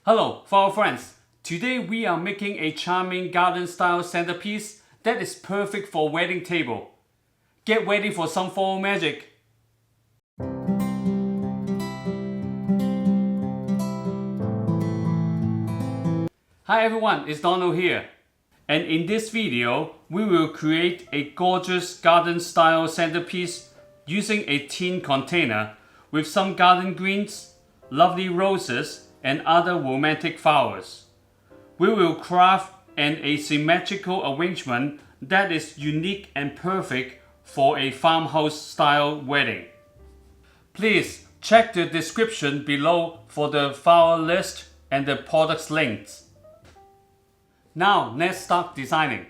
Hello, flower friends. Today we are making a charming garden-style centerpiece that is perfect for wedding table. Get ready for some floral magic. Hi everyone, it's Donald here. And in this video, we will create a gorgeous garden-style centerpiece using a tin container with some garden greens, lovely roses, and other romantic flowers. We will craft an asymmetrical arrangement that is unique and perfect for a farmhouse-style wedding. Please check the description below for the flower list and the products links. Now let's start designing.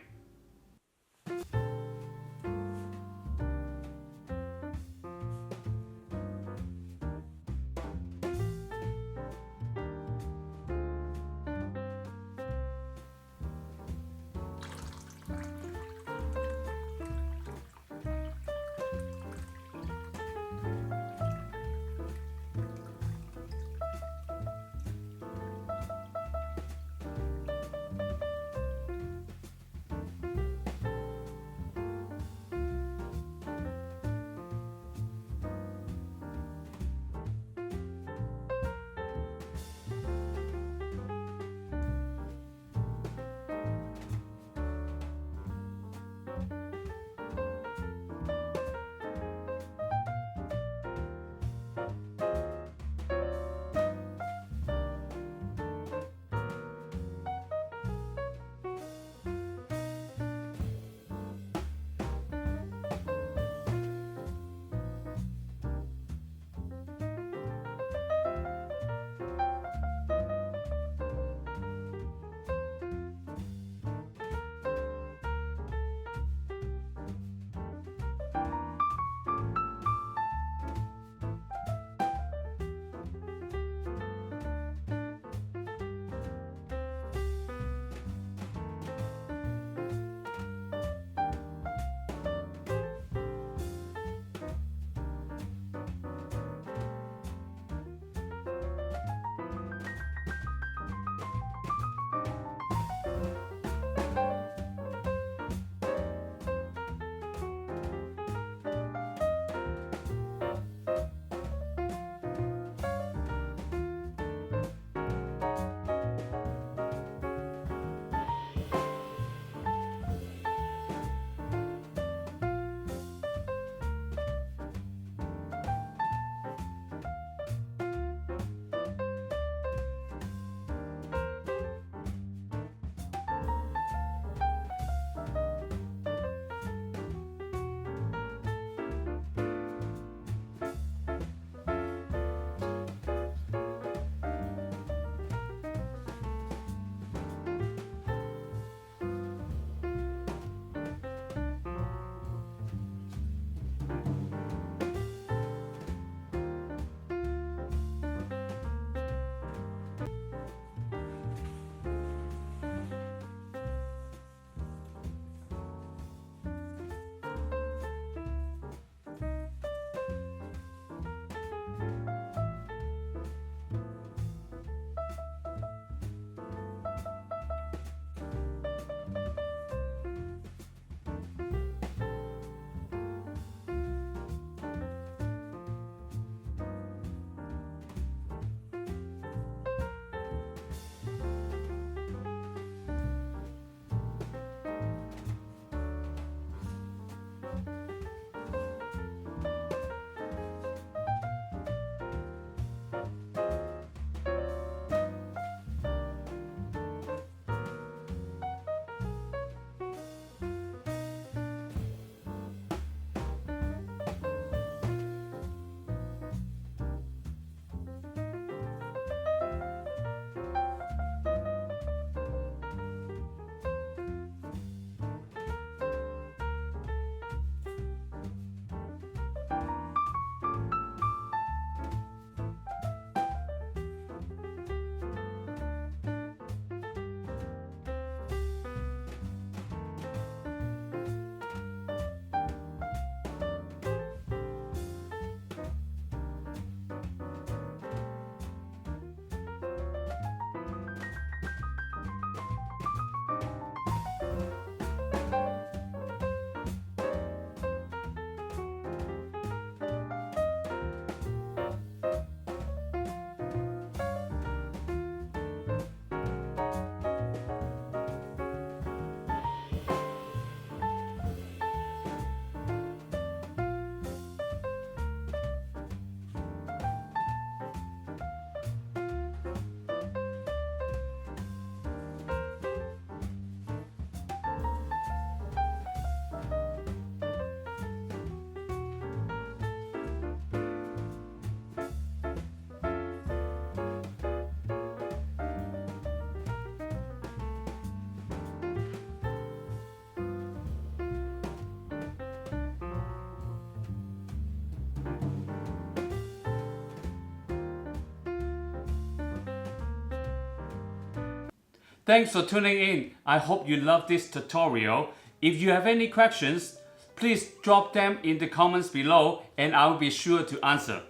Thanks for tuning in. I hope you love this tutorial. If you have any questions, please drop them in the comments below and I'll be sure to answer.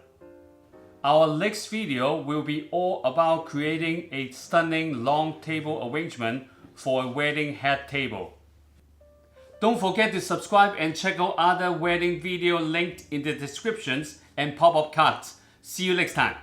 Our next video will be all about creating a stunning long table arrangement for a wedding head table. Don't forget to subscribe and check out other wedding video linked in the descriptions and pop-up cards. See you next time.